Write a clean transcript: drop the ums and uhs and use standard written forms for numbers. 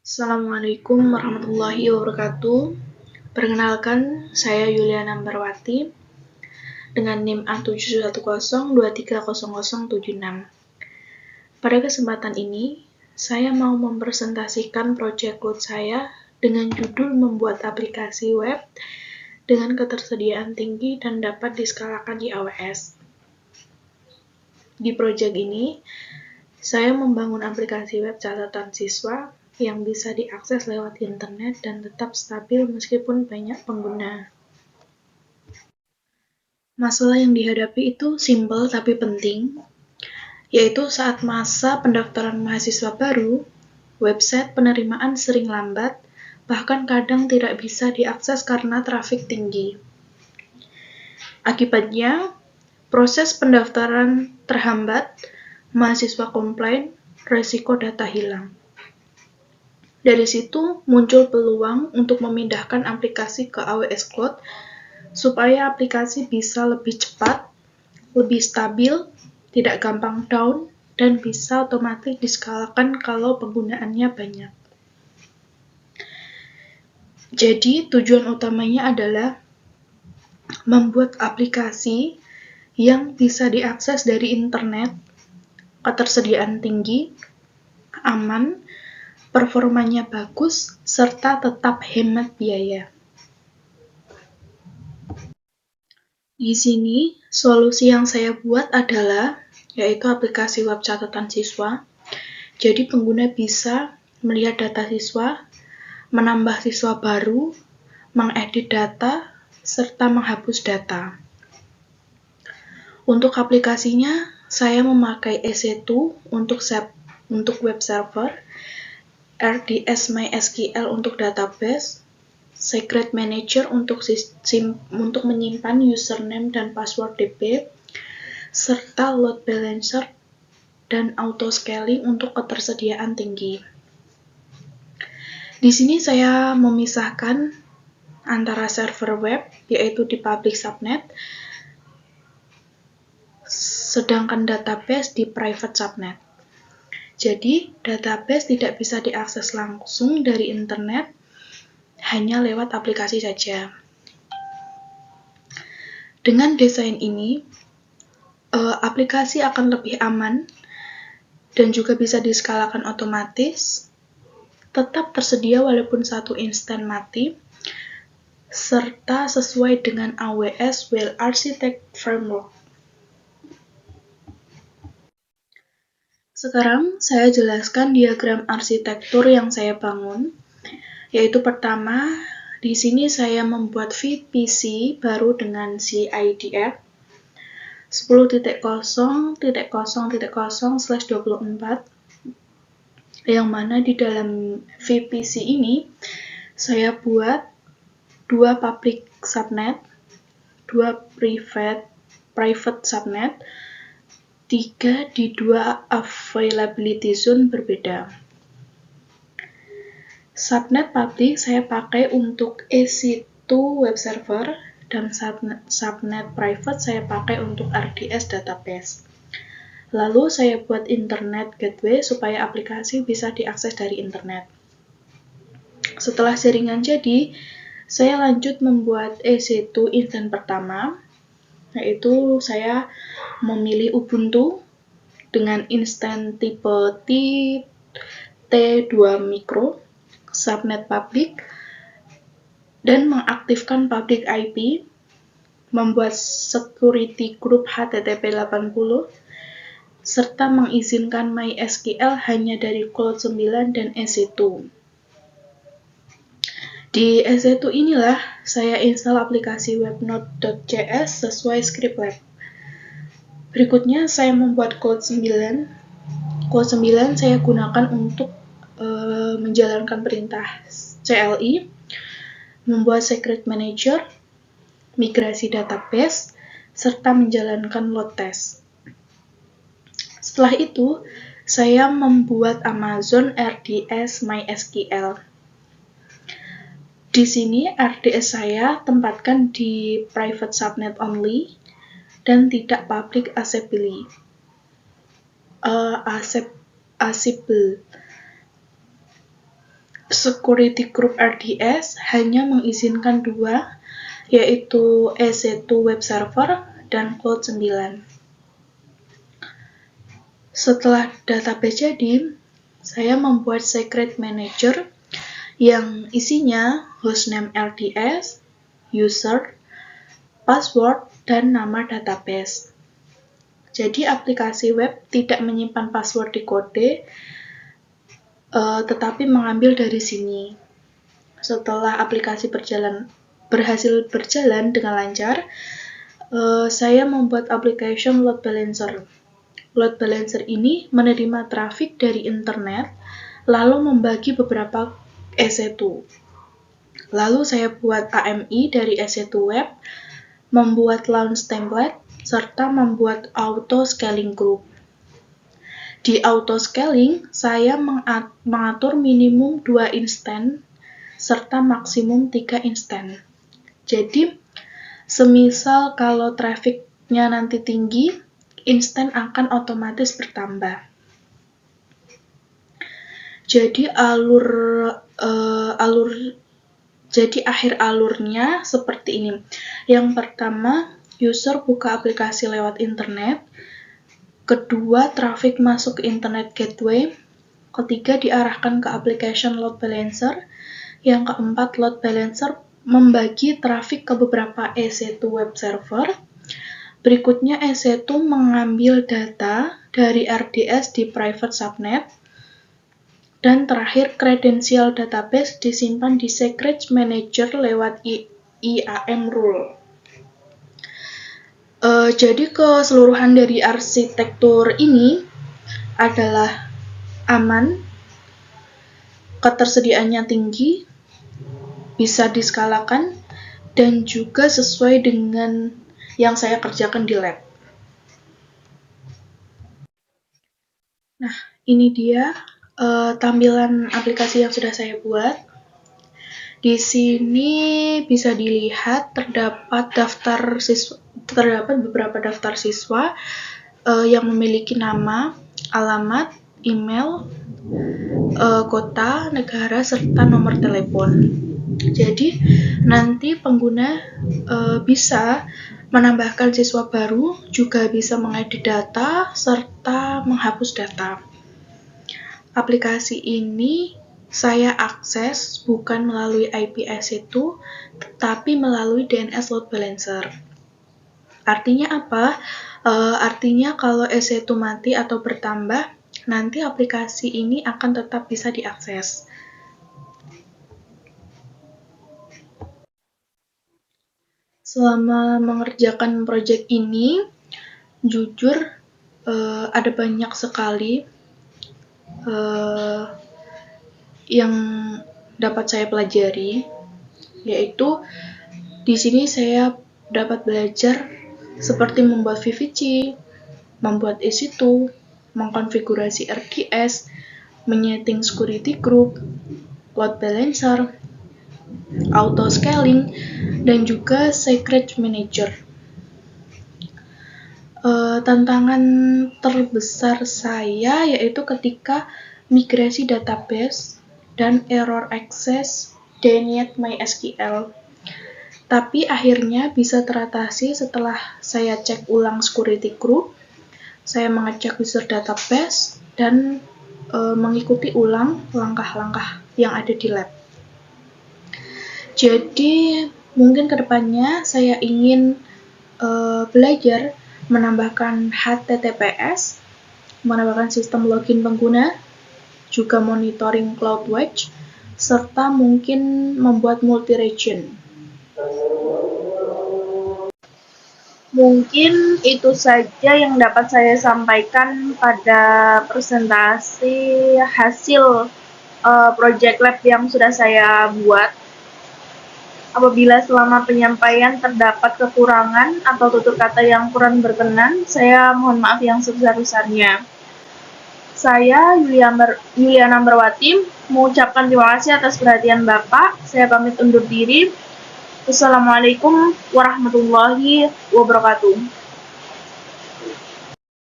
Assalamualaikum warahmatullahi wabarakatuh. Perkenalkan, saya Yuliana Ambarwati dengan NIM A710230076. Pada kesempatan ini, saya mau mempresentasikan proyek code saya dengan judul membuat aplikasi web dengan ketersediaan tinggi dan dapat diskalakan di AWS. Di proyek ini, saya membangun aplikasi web catatan siswa yang bisa diakses lewat internet dan tetap stabil meskipun banyak pengguna. Masalah yang dihadapi itu simpel tapi penting, yaitu saat masa pendaftaran mahasiswa baru, website penerimaan sering lambat, bahkan kadang tidak bisa diakses karena trafik tinggi. Akibatnya, proses pendaftaran terhambat, mahasiswa komplain, resiko data hilang. Dari situ muncul peluang untuk memindahkan aplikasi ke AWS Cloud supaya aplikasi bisa lebih cepat, lebih stabil, tidak gampang down, dan bisa otomatis diskalakan kalau penggunaannya banyak. Jadi tujuan utamanya adalah membuat aplikasi yang bisa diakses dari internet, ketersediaan tinggi, aman, performanya bagus, serta tetap hemat biaya. Di sini, solusi yang saya buat adalah, yaitu aplikasi web catatan siswa. Jadi pengguna bisa melihat data siswa, menambah siswa baru, mengedit data, serta menghapus data. Untuk aplikasinya, saya memakai EC2 untuk web server, RDS MySQL untuk database, Secret Manager untuk menyimpan username dan password DB, serta load balancer dan auto scaling untuk ketersediaan tinggi. Di sini saya memisahkan antara server web, yaitu di public subnet, sedangkan database di private subnet. Jadi, database tidak bisa diakses langsung dari internet, hanya lewat aplikasi saja. Dengan desain ini, aplikasi akan lebih aman dan juga bisa diskalakan otomatis, tetap tersedia walaupun satu instan mati, serta sesuai dengan AWS Well Architect Framework. Sekarang saya jelaskan diagram arsitektur yang saya bangun, yaitu pertama, di sini saya membuat VPC baru dengan CIDF 10.0.0.0/24, yang mana di dalam VPC ini saya buat 2 public subnet, 2 private subnet, 3 di 2 availability zone berbeda. Subnet public saya pakai untuk EC2 web server, dan subnet private saya pakai untuk RDS database. Lalu saya buat internet gateway supaya aplikasi bisa diakses dari internet. Setelah jaringan jadi, saya lanjut membuat EC2 instance pertama, yaitu saya memilih Ubuntu dengan instance tipe T2 micro, subnet public, dan mengaktifkan public IP, membuat security group HTTP 80, serta mengizinkan MySQL hanya dari Cloud 9 dan EC2. Di EC2 inilah saya install aplikasi web Node.js sesuai script lab. Berikutnya saya membuat Cloud 9. Cloud 9 saya gunakan untuk menjalankan perintah CLI, membuat secret manager, migrasi database, serta menjalankan load test. Setelah itu, saya membuat Amazon RDS MySQL. Di sini RDS saya tempatkan di private subnet only dan tidak public accessible. security group RDS hanya mengizinkan 2, yaitu EC2 web server dan Cloud 9. Setelah database jadi, saya membuat secret manager yang isinya hostname RDS, user, password, dan nama database. Jadi aplikasi web tidak menyimpan password di kode, tetapi mengambil dari sini. Setelah aplikasi berhasil berjalan dengan lancar, saya membuat application load balancer. Load balancer ini menerima trafik dari internet, lalu membagi beberapa EC2. Lalu saya buat AMI dari EC2 web, membuat launch template, serta membuat auto scaling group. Di auto scaling, saya mengatur minimum 2 instan serta maksimum 3 instan. Jadi, semisal kalau trafficnya nanti tinggi, instan akan otomatis bertambah. Jadi akhir alurnya seperti ini. Yang pertama, user buka aplikasi lewat internet. Kedua, traffic masuk ke internet gateway. Ketiga, diarahkan ke application load balancer. Yang keempat, load balancer membagi trafik ke beberapa EC2 web server. Berikutnya, EC2 mengambil data dari RDS di private subnet. Dan terakhir, kredensial database disimpan di secret manager lewat IAM rule. Jadi keseluruhan dari arsitektur ini adalah aman, ketersediaannya tinggi, bisa diskalakan, dan juga sesuai dengan yang saya kerjakan di lab. Nah, ini dia tampilan aplikasi yang sudah saya buat. Di sini bisa dilihat terdapat beberapa daftar siswa yang memiliki nama, alamat, email, kota, negara, serta nomor telepon. Jadi nanti pengguna bisa menambahkan siswa baru, juga bisa mengedit data, serta menghapus data. Aplikasi ini saya akses bukan melalui IP EC2, tetapi melalui DNS load balancer. Artinya apa? Artinya kalau EC2 mati atau bertambah, nanti aplikasi ini akan tetap bisa diakses. Selama mengerjakan proyek ini, jujur ada banyak sekali yang dapat saya pelajari, yaitu di sini saya dapat belajar seperti membuat VVC, membuat EC2, mengkonfigurasi RDS, menyeting security group, load balancer, auto scaling, dan juga secret manager. Tantangan terbesar saya yaitu ketika migrasi database dan error access denied MySQL. Tapi akhirnya bisa teratasi setelah saya cek ulang security group, saya mengecek user database, dan mengikuti ulang langkah-langkah yang ada di lab. Jadi mungkin kedepannya saya ingin belajar menambahkan HTTPS, menambahkan sistem login pengguna, juga monitoring CloudWatch, serta mungkin membuat multi-region. Mungkin itu saja yang dapat saya sampaikan pada presentasi hasil project lab yang sudah saya buat. Apabila selama penyampaian terdapat kekurangan atau tutur kata yang kurang berkenan, saya mohon maaf yang sebesar-besarnya. Saya Yuliana Berwati mengucapkan terima kasih atas perhatian Bapak. Saya pamit undur diri. Wassalamualaikum warahmatullahi wabarakatuh.